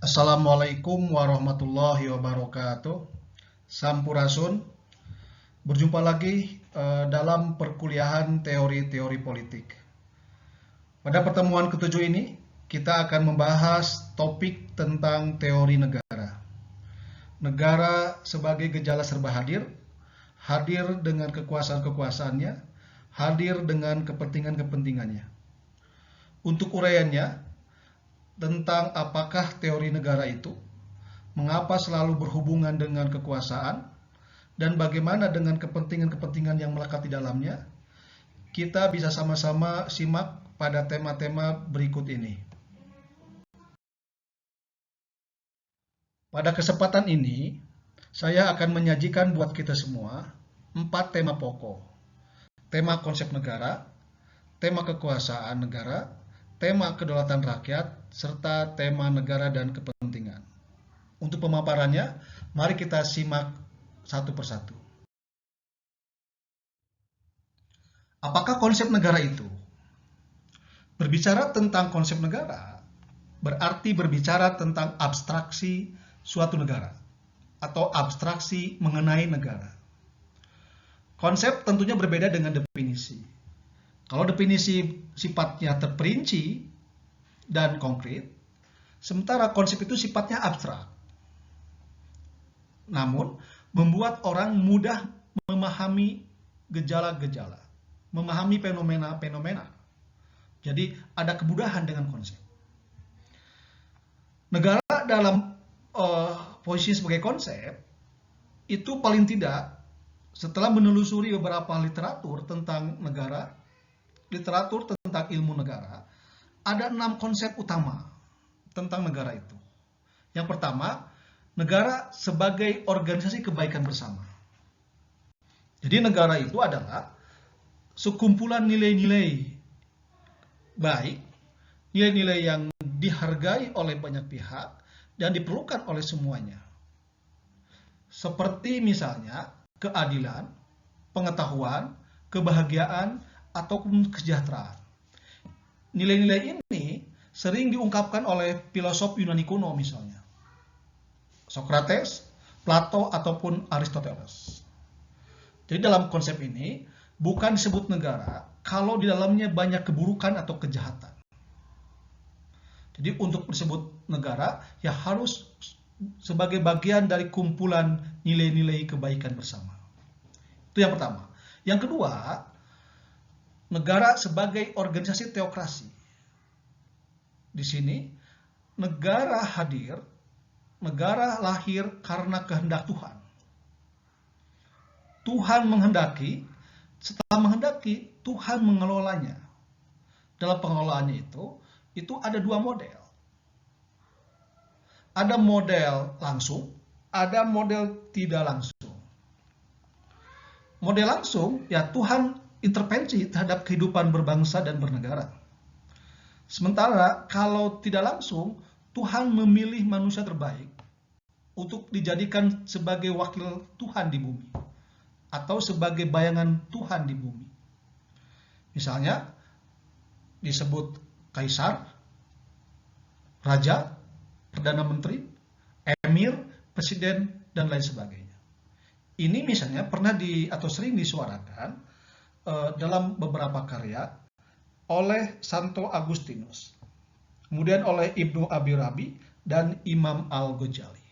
Assalamualaikum warahmatullahi wabarakatuh. Sampurasun. Berjumpa lagi dalam perkuliahan teori-teori politik. Pada pertemuan ketujuh ini, kita akan membahas topik tentang teori negara. Negara sebagai gejala serba hadir, hadir dengan kekuasaan-kekuasaannya, hadir dengan kepentingan-kepentingannya. Untuk uraiannya, tentang apakah teori negara itu, mengapa selalu berhubungan dengan kekuasaan, dan bagaimana dengan kepentingan-kepentingan yang melekat di dalamnya, kita bisa sama-sama simak pada tema-tema berikut ini. Pada kesempatan ini, saya akan menyajikan buat kita semua 4 tema pokok. Tema konsep negara, tema kekuasaan negara, tema kedaulatan rakyat, serta tema negara dan kepentingan. Untuk pemaparannya, mari kita simak satu persatu. Apakah konsep negara itu? Berbicara tentang konsep negara, berarti berbicara tentang abstraksi suatu negara, atau abstraksi mengenai negara. Konsep tentunya berbeda dengan definisi. Kalau definisi sifatnya terperinci dan konkret, sementara konsep itu sifatnya abstrak. Namun, membuat orang mudah memahami gejala-gejala, memahami fenomena-fenomena. Jadi, ada kemudahan dengan konsep. Negara dalam posisi sebagai konsep, itu paling tidak, setelah menelusuri beberapa literatur tentang negara, literatur tentang ilmu negara, ada 6 konsep utama tentang negara itu. Yang pertama, negara sebagai organisasi kebaikan bersama. Jadi negara itu adalah sekumpulan nilai-nilai baik, nilai-nilai yang dihargai oleh banyak pihak dan diperlukan oleh semuanya. Seperti misalnya keadilan, pengetahuan, kebahagiaan, ataupun kesejahteraan. Nilai-nilai ini sering diungkapkan oleh filosof Yunani kuno misalnya, Socrates, Plato, ataupun Aristoteles. Jadi dalam konsep ini bukan disebut negara kalau di dalamnya banyak keburukan atau kejahatan. Jadi untuk disebut negara ya harus sebagai bagian dari kumpulan nilai-nilai kebaikan bersama. Itu yang pertama. Yang kedua, negara sebagai organisasi teokrasi. Di sini, negara hadir, negara lahir karena kehendak Tuhan. Tuhan menghendaki, setelah menghendaki, Tuhan mengelolanya. Dalam pengelolaannya itu ada 2 model. Ada model langsung, ada model tidak langsung. Model langsung, ya Tuhan intervensi terhadap kehidupan berbangsa dan bernegara. Sementara kalau tidak langsung, Tuhan memilih manusia terbaik untuk dijadikan sebagai wakil Tuhan di bumi, atau sebagai bayangan Tuhan di bumi. Misalnya, disebut kaisar, raja, perdana menteri, emir, presiden, dan lain sebagainya. Ini misalnya pernah atau sering disuarakan dalam beberapa karya oleh Santo Agustinus, kemudian oleh Ibnu Abi Rabi dan Imam Al-Ghazali.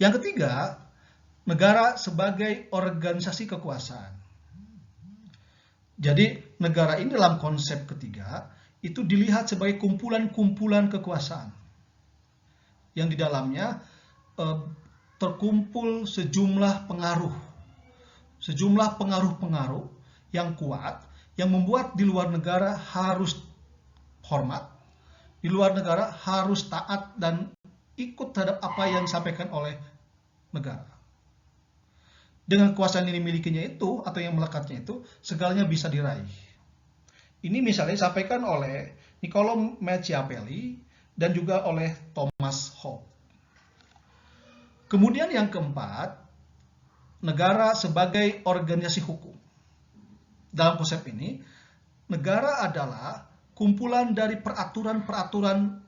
Yang ketiga, negara sebagai organisasi kekuasaan. Jadi negara ini dalam konsep ketiga itu dilihat sebagai kumpulan-kumpulan kekuasaan yang di dalamnya terkumpul sejumlah pengaruh yang kuat yang membuat di luar negara harus hormat, di luar negara harus taat dan ikut terhadap apa yang disampaikan oleh negara. Dengan kekuasaan yang dimilikinya itu atau yang melekatnya itu, segalanya bisa diraih. Ini misalnya disampaikan oleh Niccolò Machiavelli dan juga oleh Thomas Hobbes. Kemudian yang keempat, negara sebagai organisasi hukum. Dalam konsep ini, negara adalah kumpulan dari peraturan-peraturan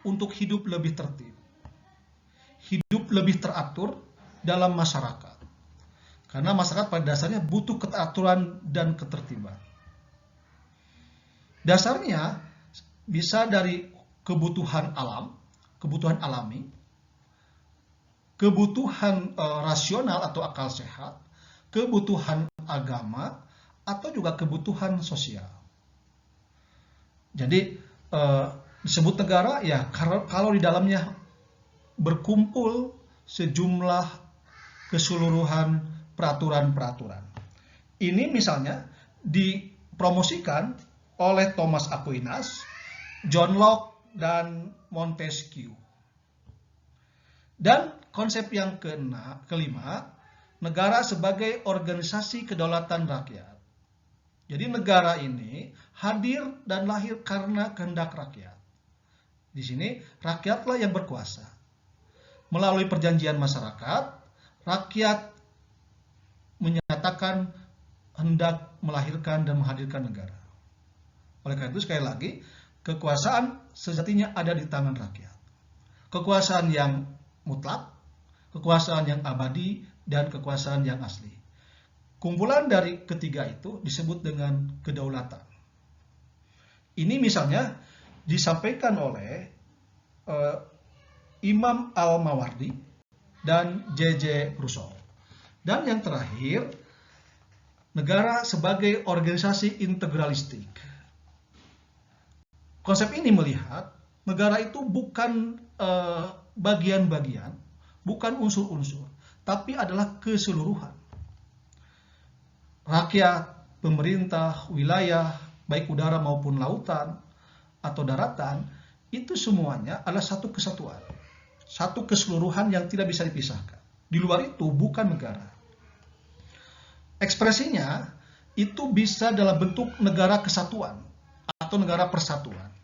untuk hidup lebih tertib, hidup lebih teratur dalam masyarakat. Karena masyarakat pada dasarnya butuh keteraturan dan ketertiban. Dasarnya bisa dari kebutuhan alam, kebutuhan alami, kebutuhan rasional atau akal sehat, kebutuhan agama, atau juga kebutuhan sosial. Jadi disebut negara ya kalau di dalamnya berkumpul sejumlah keseluruhan peraturan-peraturan. Ini misalnya dipromosikan oleh Thomas Aquinas, John Locke, dan Montesquieu. Dan konsep yang kelima, negara sebagai organisasi kedaulatan rakyat. Jadi negara ini hadir dan lahir karena kehendak rakyat. Di sini rakyatlah yang berkuasa. Melalui perjanjian masyarakat, rakyat menyatakan hendak melahirkan dan menghadirkan negara. Oleh karena itu sekali lagi, kekuasaan sejatinya ada di tangan rakyat. Kekuasaan yang mutlak, kekuasaan yang abadi, dan kekuasaan yang asli. Kumpulan dari ketiga itu disebut dengan kedaulatan. Ini misalnya disampaikan oleh Imam Al-Mawardi dan J.J. Rousseau. Dan yang terakhir, negara sebagai organisasi integralistik. Konsep ini melihat negara itu bukan bagian-bagian, bukan unsur-unsur, tapi adalah keseluruhan. Rakyat, pemerintah, wilayah, baik udara maupun lautan atau daratan, itu semuanya adalah satu kesatuan, satu keseluruhan yang tidak bisa dipisahkan. Di luar itu bukan negara. Ekspresinya itu bisa dalam bentuk negara kesatuan atau negara persatuan.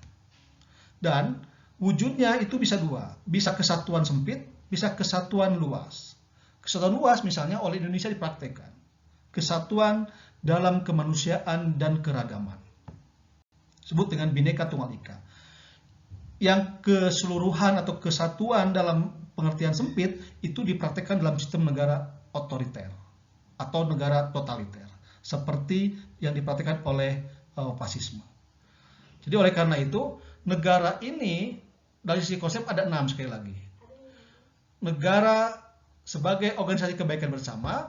Dan wujudnya itu bisa dua, bisa kesatuan sempit, bisa kesatuan luas. Kesatuan luas misalnya oleh Indonesia dipraktekkan. Kesatuan dalam kemanusiaan dan keragaman. Sebut dengan Bhinneka Tunggal Ika. Yang keseluruhan atau kesatuan dalam pengertian sempit itu dipraktekkan dalam sistem negara otoriter atau negara totaliter, seperti yang dipraktekkan oleh fasisme. Jadi oleh karena itu, negara ini dari sisi konsep ada 6 sekali lagi. Negara sebagai organisasi kebaikan bersama,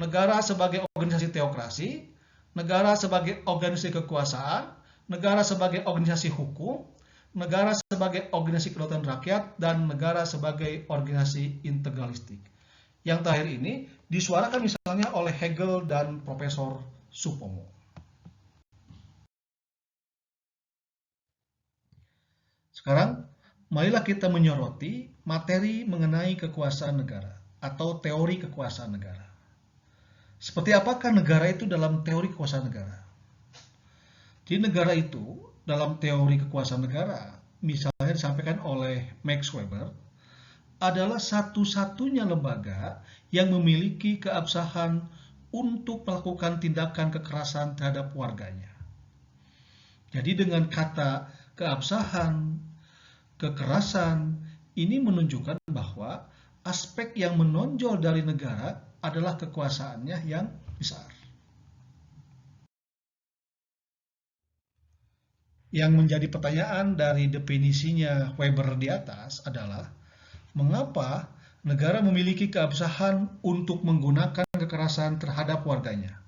negara sebagai organisasi teokrasi, negara sebagai organisasi kekuasaan, negara sebagai organisasi hukum, negara sebagai organisasi kedaulatan rakyat, dan negara sebagai organisasi integralistik. Yang terakhir ini disuarakan misalnya oleh Hegel dan Profesor Supomo. Sekarang, marilah kita menyoroti materi mengenai kekuasaan negara atau teori kekuasaan negara. Seperti apakah negara itu dalam teori kekuasaan negara? Di negara itu, dalam teori kekuasaan negara, misalnya disampaikan oleh Max Weber, adalah satu-satunya lembaga yang memiliki keabsahan untuk melakukan tindakan kekerasan terhadap warganya. Jadi dengan kata keabsahan, kekerasan, ini menunjukkan bahwa aspek yang menonjol dari negara adalah kekuasaannya yang besar. Yang menjadi pertanyaan dari definisinya Weber di atas adalah, mengapa negara memiliki keabsahan untuk menggunakan kekerasan terhadap warganya?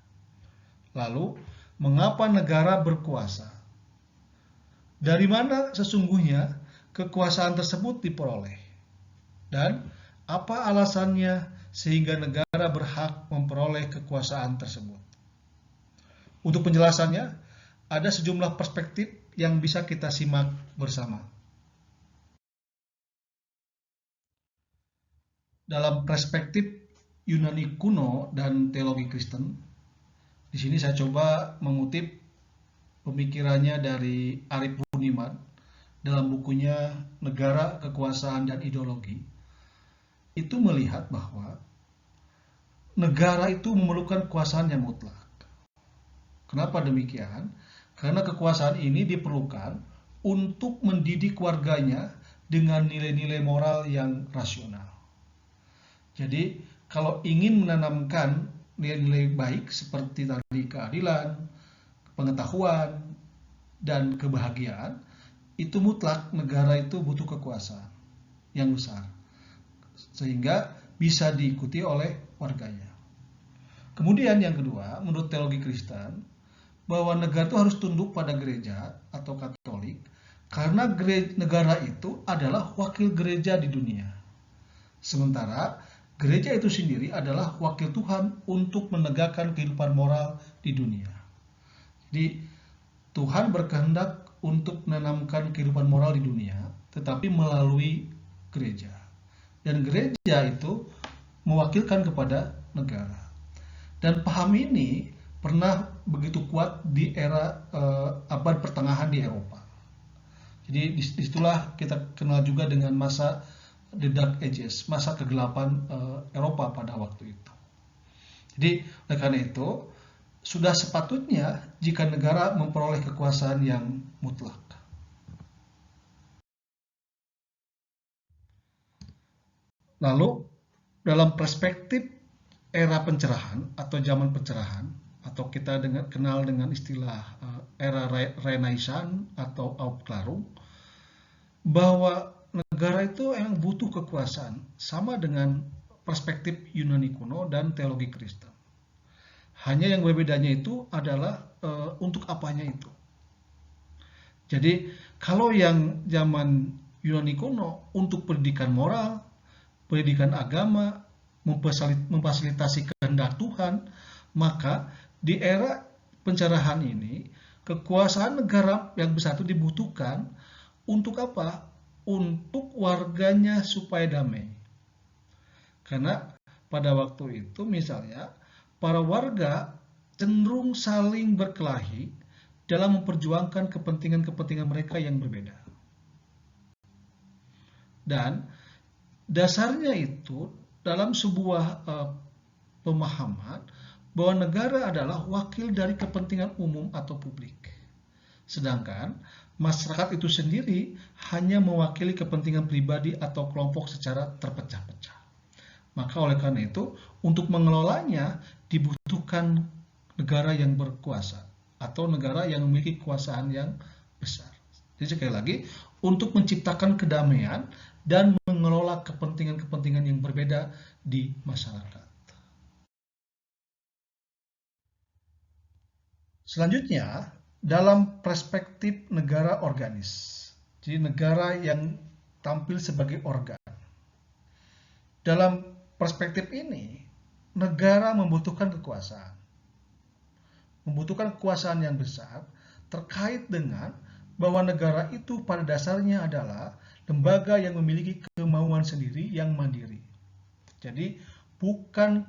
Lalu, mengapa negara berkuasa? Dari mana sesungguhnya kekuasaan tersebut diperoleh? Dan apa alasannya sehingga negara berhak memperoleh kekuasaan tersebut? Untuk penjelasannya, ada sejumlah perspektif yang bisa kita simak bersama. Dalam perspektif Yunani kuno dan teologi Kristen, di sini saya coba mengutip pemikirannya dari Arif Budiman dalam bukunya Negara, Kekuasaan, dan Ideologi. Itu melihat bahwa negara itu memerlukan kekuasaan yang mutlak. Kenapa demikian? Karena kekuasaan ini diperlukan untuk mendidik warganya dengan nilai-nilai moral yang rasional. Jadi, kalau ingin menanamkan nilai-nilai baik seperti tadi keadilan, pengetahuan, dan kebahagiaan, itu mutlak negara itu butuh kekuasaan yang besar, sehingga bisa diikuti oleh warganya. Kemudian yang kedua, menurut teologi Kristen, bahwa negara itu harus tunduk pada gereja atau Katolik, karena negara itu adalah wakil gereja di dunia. Sementara gereja itu sendiri adalah wakil Tuhan untuk menegakkan kehidupan moral di dunia. Jadi Tuhan berkehendak untuk menanamkan kehidupan moral di dunia, tetapi melalui gereja. Dan gereja itu mewakilkan kepada negara. Dan paham ini pernah begitu kuat di era abad pertengahan di Eropa. Jadi disitulah kita kenal juga dengan masa The Dark Ages, masa kegelapan Eropa pada waktu itu. Jadi oleh karena itu, sudah sepatutnya jika negara memperoleh kekuasaan yang mutlak. Lalu, dalam perspektif era pencerahan atau zaman pencerahan, atau kita kenal dengan istilah era Renaissance atau Aufklärung, bahwa negara itu yang butuh kekuasaan, sama dengan perspektif Yunani kuno dan teologi Kristen. Hanya yang berbedanya itu adalah untuk apanya itu. Jadi kalau yang zaman Yunani kuno untuk pendidikan moral, pendidikan agama, memfasilitasi kehendak Tuhan, maka di era pencerahan ini kekuasaan negara yang besar itu dibutuhkan untuk apa? Untuk warganya supaya damai. Karena pada waktu itu misalnya para warga cenderung saling berkelahi dalam memperjuangkan kepentingan-kepentingan mereka yang berbeda. Dan dasarnya itu dalam sebuah pemahaman bahwa negara adalah wakil dari kepentingan umum atau publik. Sedangkan masyarakat itu sendiri hanya mewakili kepentingan pribadi atau kelompok secara terpecah-pecah. Maka oleh karena itu, untuk mengelolanya dibutuhkan negara yang berkuasa atau negara yang memiliki kekuasaan yang besar. Jadi sekali lagi, untuk menciptakan kedamaian dan mengelola kepentingan-kepentingan yang berbeda di masyarakat. Selanjutnya, dalam perspektif negara organis, jadi negara yang tampil sebagai organ. Dalam perspektif ini, negara membutuhkan kekuasaan. Membutuhkan kekuasaan yang besar terkait dengan bahwa negara itu pada dasarnya adalah lembaga yang memiliki kemauan sendiri yang mandiri. Jadi bukan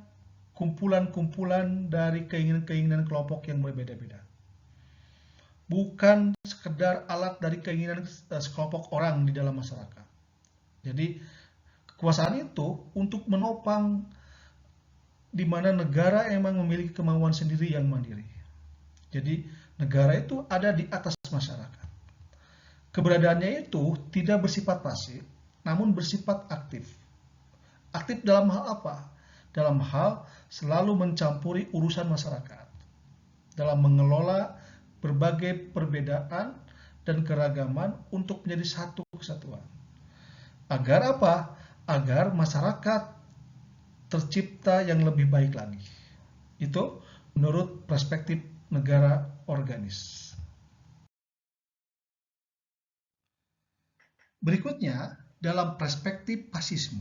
kumpulan-kumpulan dari keinginan-keinginan kelompok yang berbeda-beda. Bukan sekedar alat dari keinginan sekelompok orang di dalam masyarakat. Jadi kekuasaan itu untuk menopang di mana negara emang memiliki kemauan sendiri yang mandiri. Jadi negara itu ada di atas masyarakat. Keberadaannya itu tidak bersifat pasif, namun bersifat aktif. Aktif dalam hal apa? Dalam hal selalu mencampuri urusan masyarakat, dalam mengelola berbagai perbedaan dan keragaman untuk menjadi satu kesatuan. Agar apa? Agar masyarakat tercipta yang lebih baik lagi. Itu menurut perspektif negara organis. Berikutnya, dalam perspektif fasisme.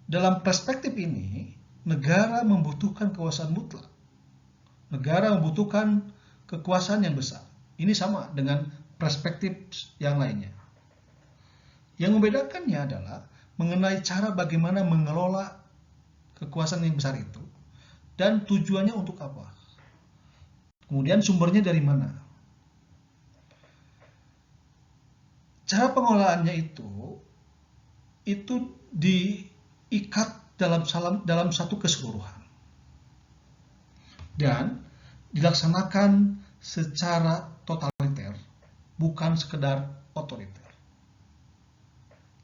Dalam perspektif ini, negara membutuhkan kekuasaan mutlak. Negara membutuhkan kekuasaan yang besar. Ini sama dengan perspektif yang lainnya. Yang membedakannya adalah mengenai cara bagaimana mengelola kekuasaan yang besar itu dan tujuannya untuk apa. Kemudian sumbernya dari mana. Cara pengelolaannya itu diikat dalam satu keseluruhan dan dilaksanakan secara totaliter bukan sekedar otoriter.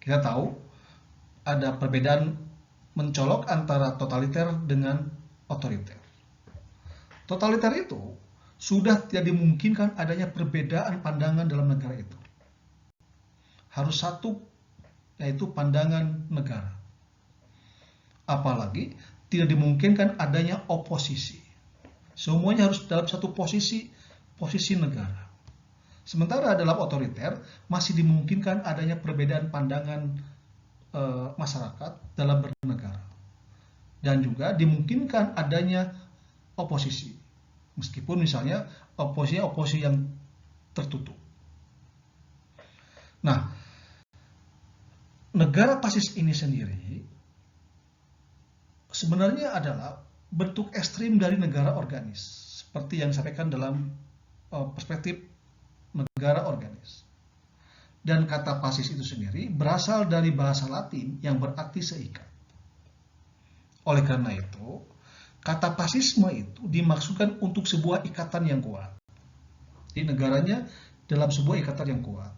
Kita tahu ada perbedaan mencolok antara totaliter dengan otoriter. Totaliter itu sudah tidak dimungkinkan adanya perbedaan pandangan dalam negara itu. Harus satu, yaitu pandangan negara. Apalagi tidak dimungkinkan adanya oposisi. Semuanya harus dalam satu posisi negara. Sementara dalam otoriter masih dimungkinkan adanya perbedaan pandangan masyarakat dalam bernegara. Dan juga dimungkinkan adanya oposisi. Meskipun misalnya oposisi yang tertutup. Nah, negara fasis ini sendiri sebenarnya adalah bentuk ekstrim dari negara organis, seperti yang disampaikan dalam perspektif negara organis. Dan kata fasis itu sendiri berasal dari bahasa Latin yang berarti seikat. Oleh karena itu, kata fasisme itu dimaksudkan untuk sebuah ikatan yang kuat. Jadi negaranya dalam sebuah ikatan yang kuat,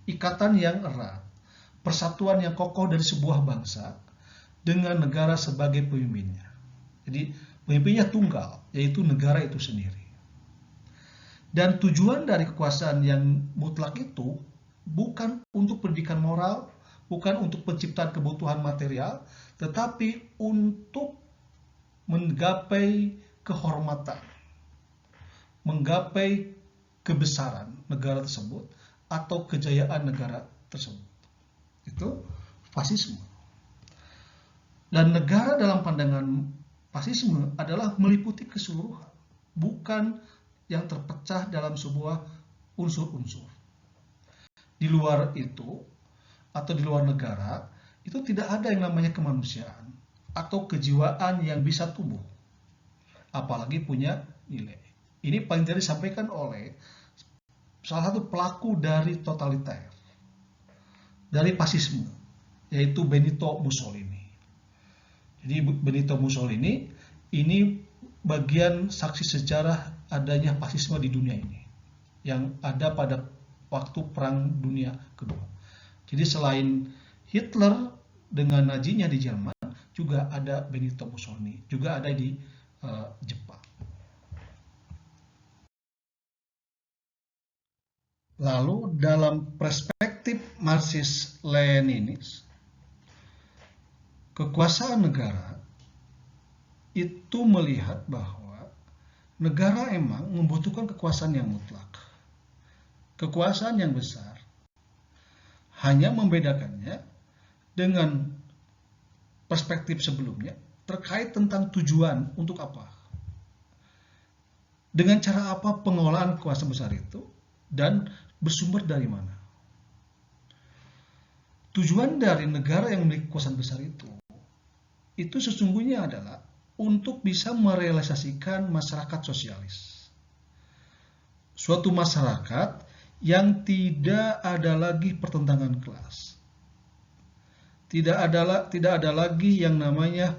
ikatan yang erat, persatuan yang kokoh dari sebuah bangsa dengan negara sebagai pemimpinnya. Jadi pemimpinnya tunggal, yaitu negara itu sendiri. Dan tujuan dari kekuasaan yang mutlak itu bukan untuk pendidikan moral, bukan untuk penciptaan kebutuhan material, tetapi untuk menggapai kehormatan, menggapai kebesaran negara tersebut atau kejayaan negara tersebut. Itu fasisme. Dan negara dalam pandangan fasisme adalah meliputi keseluruhan, bukan yang terpecah dalam sebuah unsur-unsur. Di luar itu, atau di luar negara, itu tidak ada yang namanya kemanusiaan atau kejiwaan yang bisa tumbuh, apalagi punya nilai. Ini paling tadi disampaikan oleh salah satu pelaku dari totaliter, dari fasisme, yaitu Benito Mussolini. Jadi Benito Mussolini ini bagian saksi sejarah adanya fasisme di dunia ini, yang ada pada waktu Perang Dunia Kedua. Jadi selain Hitler dengan Nazinya di Jerman, juga ada Benito Mussolini, juga ada di Jepang. Lalu dalam perspektif Marxis-Leninis, kekuasaan negara itu melihat bahwa negara emang membutuhkan kekuasaan yang mutlak, kekuasaan yang besar. Hanya membedakannya dengan perspektif sebelumnya terkait tentang tujuan untuk apa, dengan cara apa pengelolaan kekuasaan besar itu, dan bersumber dari mana. Tujuan dari negara yang memiliki kekuasaan besar itu sesungguhnya adalah untuk bisa merealisasikan masyarakat sosialis, suatu masyarakat yang tidak ada lagi pertentangan kelas. Tidak ada lagi yang namanya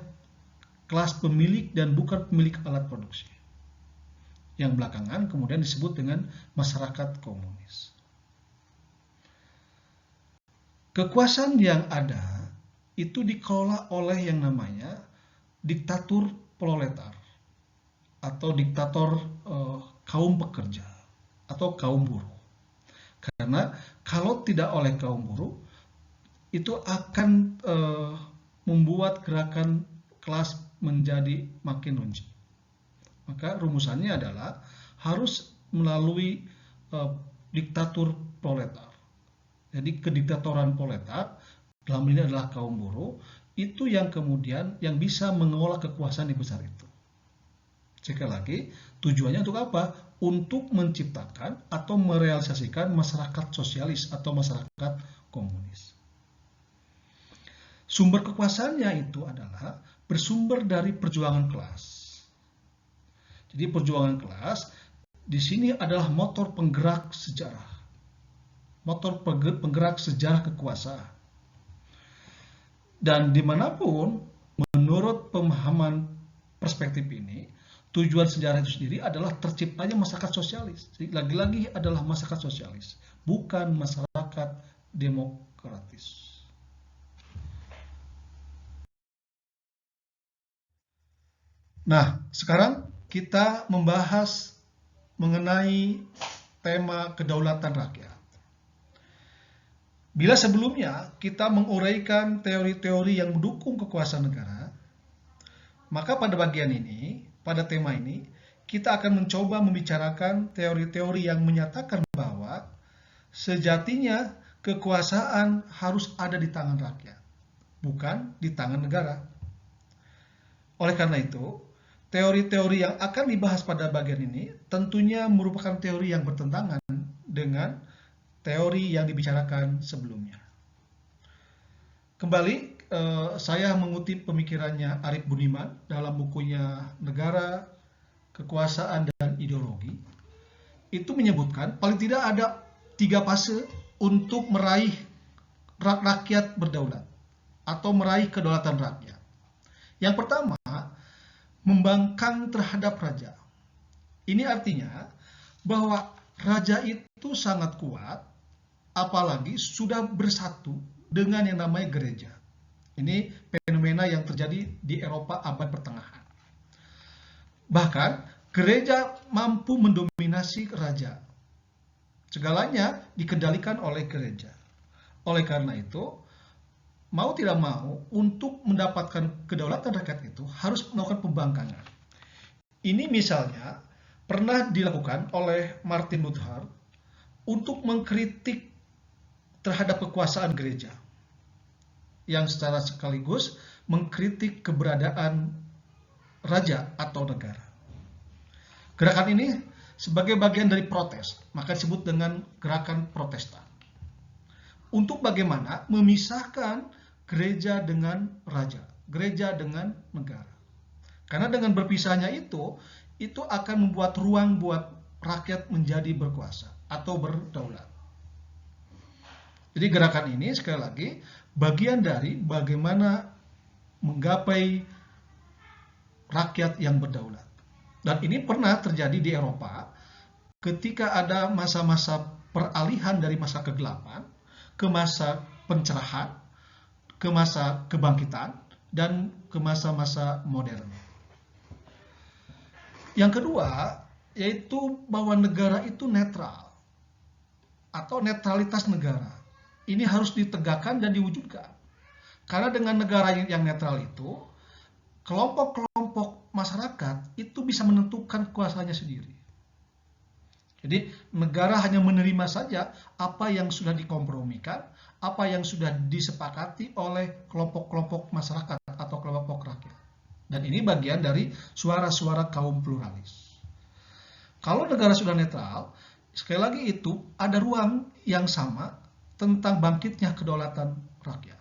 kelas pemilik dan bukan pemilik alat produksi, yang belakangan kemudian disebut dengan masyarakat komunis. Kekuasaan yang ada itu dikelola oleh yang namanya diktatur proletar atau diktator kaum pekerja atau kaum buruh. Karena kalau tidak oleh kaum buruh, itu akan membuat gerakan kelas menjadi makin runtuh. Maka rumusannya adalah harus melalui diktatur proletar. Jadi kediktatoran proletar, dalam ini adalah kaum buruh, itu yang kemudian yang bisa mengelola kekuasaan yang besar itu. Sekali lagi, tujuannya untuk apa? Untuk menciptakan atau merealisasikan masyarakat sosialis atau masyarakat komunis. Sumber kekuasaannya itu adalah bersumber dari perjuangan kelas. Jadi perjuangan kelas di sini adalah motor penggerak sejarah. Motor penggerak sejarah kekuasaan. Dan dimanapun, menurut pemahaman perspektif ini, tujuan sejarah itu sendiri adalah terciptanya masyarakat sosialis. Jadi lagi-lagi adalah masyarakat sosialis, bukan masyarakat demokratis. Nah, sekarang kita membahas mengenai tema kedaulatan rakyat. Bila sebelumnya kita menguraikan teori-teori yang mendukung kekuasaan negara, maka pada bagian ini, pada tema ini, kita akan mencoba membicarakan teori-teori yang menyatakan bahwa sejatinya kekuasaan harus ada di tangan rakyat, bukan di tangan negara. Oleh karena itu, teori-teori yang akan dibahas pada bagian ini tentunya merupakan teori yang bertentangan dengan teori yang dibicarakan sebelumnya. Kembali, saya mengutip pemikirannya Arief Budiman dalam bukunya Negara, Kekuasaan, dan Ideologi. Itu menyebutkan paling tidak ada 3 fase untuk meraih rakyat berdaulat atau meraih kedaulatan rakyat. Yang pertama, membangkang terhadap raja. Ini artinya bahwa raja itu sangat kuat, apalagi sudah bersatu dengan yang namanya gereja. Ini fenomena yang terjadi di Eropa abad pertengahan. Bahkan gereja mampu mendominasi raja. Segalanya dikendalikan oleh gereja. Oleh karena itu, mau tidak mau, untuk mendapatkan kedaulatan rakyat itu harus melakukan pembangkangan. Ini misalnya pernah dilakukan oleh Martin Luther untuk mengkritik terhadap kekuasaan gereja, yang secara sekaligus mengkritik keberadaan raja atau negara. Gerakan ini sebagai bagian dari protes, maka disebut dengan gerakan Protestan. Untuk bagaimana memisahkan gereja dengan raja, gereja dengan negara. Karena dengan berpisahnya itu akan membuat ruang buat rakyat menjadi berkuasa atau berdaulat. Jadi gerakan ini sekali lagi bagian dari bagaimana menggapai rakyat yang berdaulat. Dan ini pernah terjadi di Eropa ketika ada masa-masa peralihan dari masa kegelapan ke masa pencerahan, ke masa kebangkitan, dan ke masa-masa modern. Yang kedua, yaitu bahwa negara itu netral atau netralitas negara. Ini harus ditegakkan dan diwujudkan. Karena dengan negara yang netral itu, kelompok-kelompok masyarakat itu bisa menentukan kuasanya sendiri. Jadi negara hanya menerima saja apa yang sudah dikompromikan, apa yang sudah disepakati oleh kelompok-kelompok masyarakat atau kelompok rakyat. Dan ini bagian dari suara-suara kaum pluralis. Kalau negara sudah netral, sekali lagi itu ada ruang yang sama tentang bangkitnya kedaulatan rakyat.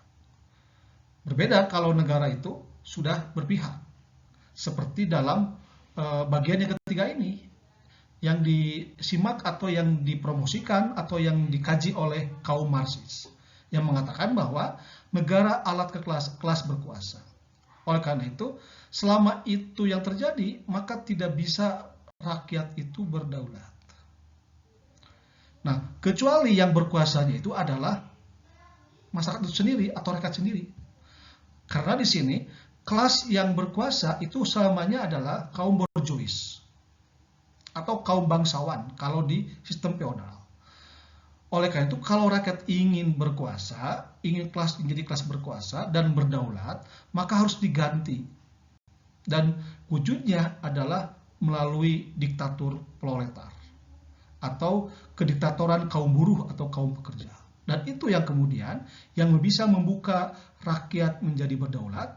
Berbeda kalau negara itu sudah berpihak. Seperti dalam bagian yang ketiga ini, yang disimak atau yang dipromosikan atau yang dikaji oleh kaum Marxis, yang mengatakan bahwa negara alat kelas berkuasa. Oleh karena itu, selama itu yang terjadi, maka tidak bisa rakyat itu berdaulat. Nah, kecuali yang berkuasanya itu adalah masyarakat itu sendiri atau rakyat sendiri. Karena di sini, kelas yang berkuasa itu selamanya adalah kaum borjuis atau kaum bangsawan kalau di sistem feodal. Oleh karena itu, kalau rakyat ingin berkuasa, ingin menjadi kelas berkuasa dan berdaulat, maka harus diganti. Dan wujudnya adalah melalui diktatur proletar atau kediktatoran kaum buruh atau kaum pekerja. Dan itu yang kemudian yang bisa membuka rakyat menjadi berdaulat,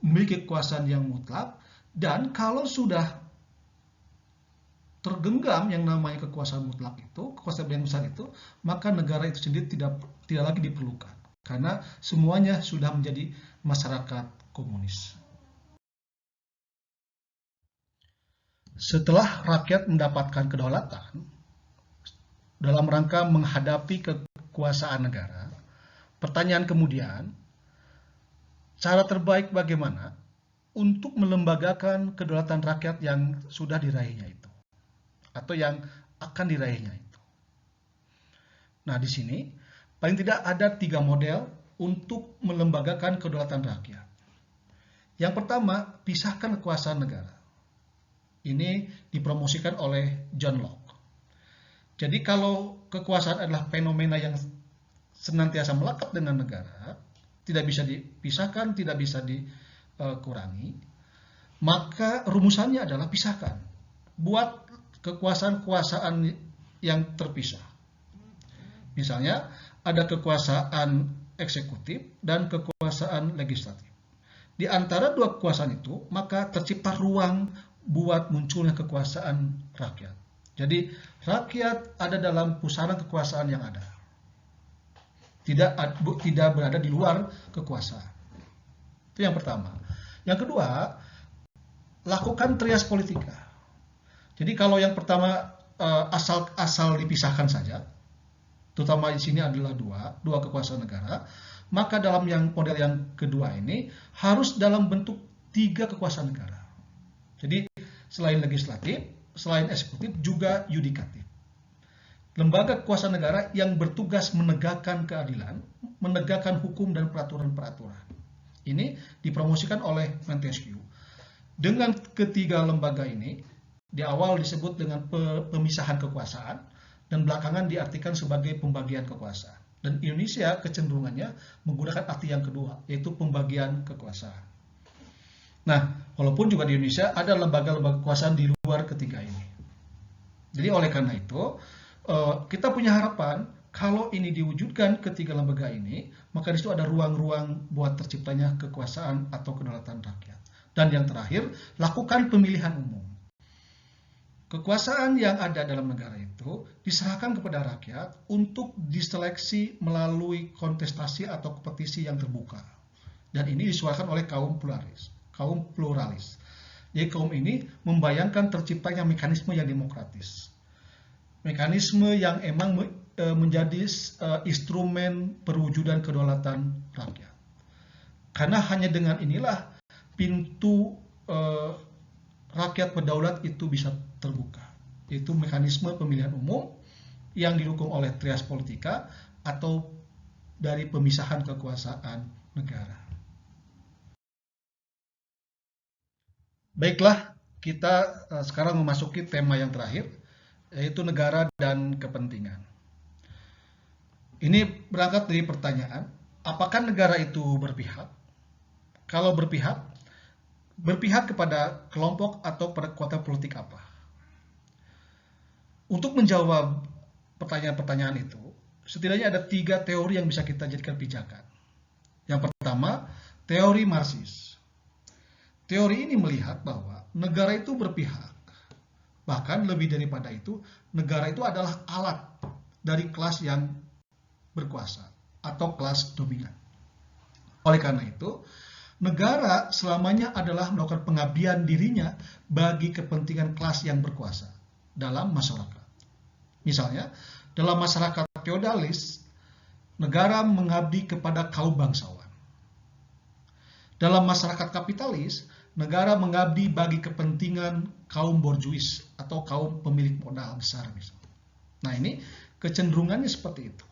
memiliki kekuasaan yang mutlak, dan kalau sudah tergenggam yang namanya kekuasaan mutlak itu, kekuasaan yang besar itu, maka negara itu sendiri tidak lagi diperlukan. Karena semuanya sudah menjadi masyarakat komunis. Setelah rakyat mendapatkan kedaulatan, dalam rangka menghadapi kekuasaan negara, pertanyaan kemudian, cara terbaik bagaimana untuk melembagakan kedaulatan rakyat yang sudah diraihnya itu, atau yang akan diraihnya itu. Nah, di sini paling tidak ada 3 model untuk melembagakan kedaulatan rakyat. Yang pertama, pisahkan kekuasaan negara. Ini dipromosikan oleh John Locke. Jadi kalau kekuasaan adalah fenomena yang senantiasa melekat dengan negara, tidak bisa dipisahkan, tidak bisa dikurangi, maka rumusannya adalah pisahkan. Buat kekuasaan-kekuasaan yang terpisah. Misalnya, ada kekuasaan eksekutif dan kekuasaan legislatif. Di antara dua kekuasaan itu, maka tercipta ruang buat munculnya kekuasaan rakyat. Jadi, rakyat ada dalam pusaran kekuasaan yang ada. Tidak berada di luar kekuasaan. Itu yang pertama. Yang kedua, lakukan trias politika. Jadi kalau yang pertama asal dipisahkan saja, terutama di sini adalah dua kekuasaan negara, maka dalam model yang kedua ini harus dalam bentuk 3 kekuasaan negara. Jadi selain legislatif, selain eksekutif, juga yudikatif. Lembaga kekuasaan negara yang bertugas menegakkan keadilan, menegakkan hukum dan peraturan-peraturan. Ini dipromosikan oleh Montesquieu. Dengan ketiga lembaga ini, di awal disebut dengan pemisahan kekuasaan, dan belakangan diartikan sebagai pembagian kekuasaan. Dan Indonesia kecenderungannya menggunakan arti yang kedua, yaitu pembagian kekuasaan. Nah, walaupun juga di Indonesia ada lembaga-lembaga kekuasaan di luar ketiga ini. Jadi oleh karena itu, kita punya harapan kalau ini diwujudkan ketiga lembaga ini, maka di situ ada ruang-ruang buat terciptanya kekuasaan atau kedaulatan rakyat. Dan yang terakhir, lakukan pemilihan umum. Kekuasaan yang ada dalam negara itu diserahkan kepada rakyat untuk diseleksi melalui kontestasi atau kompetisi yang terbuka. Dan ini disuarakan oleh kaum pluralis. Jadi kaum ini membayangkan terciptanya mekanisme yang demokratis. Mekanisme yang emang menjadi instrumen perwujudan kedaulatan rakyat. Karena hanya dengan inilah pintu rakyat berdaulat itu bisa terbuka. Yaitu mekanisme pemilihan umum yang didukung oleh trias politika atau dari pemisahan kekuasaan negara. Baiklah, kita sekarang memasuki tema yang terakhir, yaitu negara dan kepentingan. Ini berangkat dari pertanyaan, apakah negara itu berpihak? Kalau berpihak kepada kelompok atau pada kekuatan politik apa? Untuk menjawab pertanyaan-pertanyaan itu, setidaknya ada 3 teori yang bisa kita jadikan pijakan. Yang pertama, teori Marxis. Teori ini melihat bahwa negara itu berpihak. Bahkan lebih daripada itu, negara itu adalah alat dari kelas yang berkuasa atau kelas dominan. Oleh karena itu, negara selamanya adalah melakukan pengabdian dirinya bagi kepentingan kelas yang berkuasa dalam masyarakat. Misalnya, dalam masyarakat feodalis, negara mengabdi kepada kaum bangsawan. Dalam masyarakat kapitalis, negara mengabdi bagi kepentingan kaum borjuis atau kaum pemilik modal besar misalnya. Nah, ini kecenderungannya seperti itu.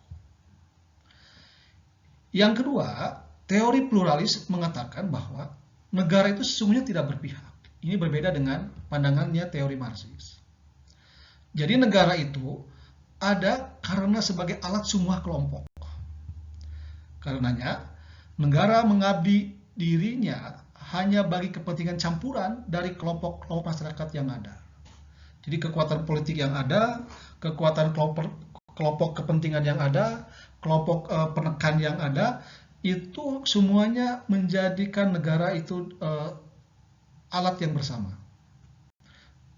Yang kedua, teori pluralis mengatakan bahwa negara itu sesungguhnya tidak berpihak. Ini berbeda dengan pandangannya teori Marxis. Jadi negara itu ada karena sebagai alat semua kelompok. Karenanya, negara mengabdi dirinya hanya bagi kepentingan campuran dari kelompok-kelompok masyarakat yang ada. Jadi kekuatan politik yang ada, kekuatan kelompok kepentingan yang ada, kelompok penekan yang ada, itu semuanya menjadikan negara itu alat yang bersama.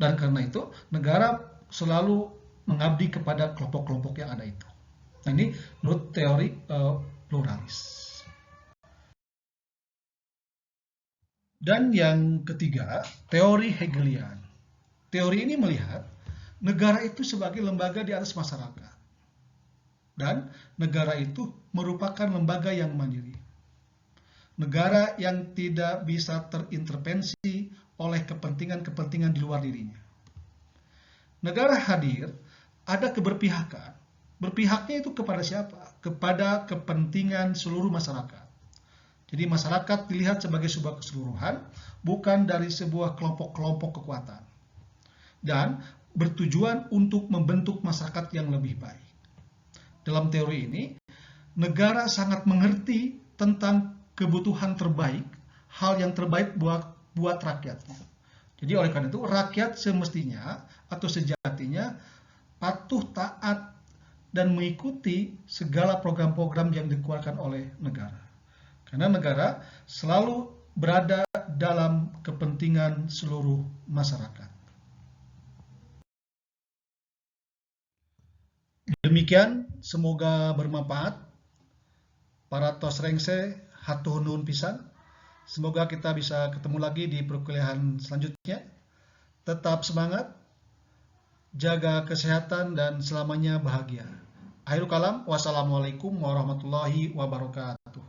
Dan karena itu, negara selalu mengabdi kepada kelompok-kelompok yang ada itu. Nah, ini menurut teori pluralis. Dan yang ketiga, teori Hegelian. Teori ini melihat negara itu sebagai lembaga di atas masyarakat. Dan negara itu merupakan lembaga yang mandiri. negara yang tidak bisa terintervensi oleh kepentingan-kepentingan di luar dirinya. Negara hadir, ada keberpihakan. Berpihaknya itu kepada siapa? Kepada kepentingan seluruh masyarakat. Jadi masyarakat dilihat sebagai sebuah keseluruhan, bukan dari sebuah kelompok-kelompok kekuatan. Dan bertujuan untuk membentuk masyarakat yang lebih baik. Dalam teori ini, negara sangat mengerti tentang kebutuhan terbaik, hal yang terbaik buat rakyatnya. Jadi oleh karena itu, rakyat semestinya atau sejatinya patuh, taat, dan mengikuti segala program-program yang dikeluarkan oleh negara. Karena negara selalu berada dalam kepentingan seluruh masyarakat. Demikian, semoga bermanfaat. Para tosrengse, hatur nuhun pisan. Semoga kita bisa ketemu lagi di perkuliahan selanjutnya. Tetap semangat, jaga kesehatan, dan selamanya bahagia. Akhirul kalam, wassalamualaikum warahmatullahi wabarakatuh.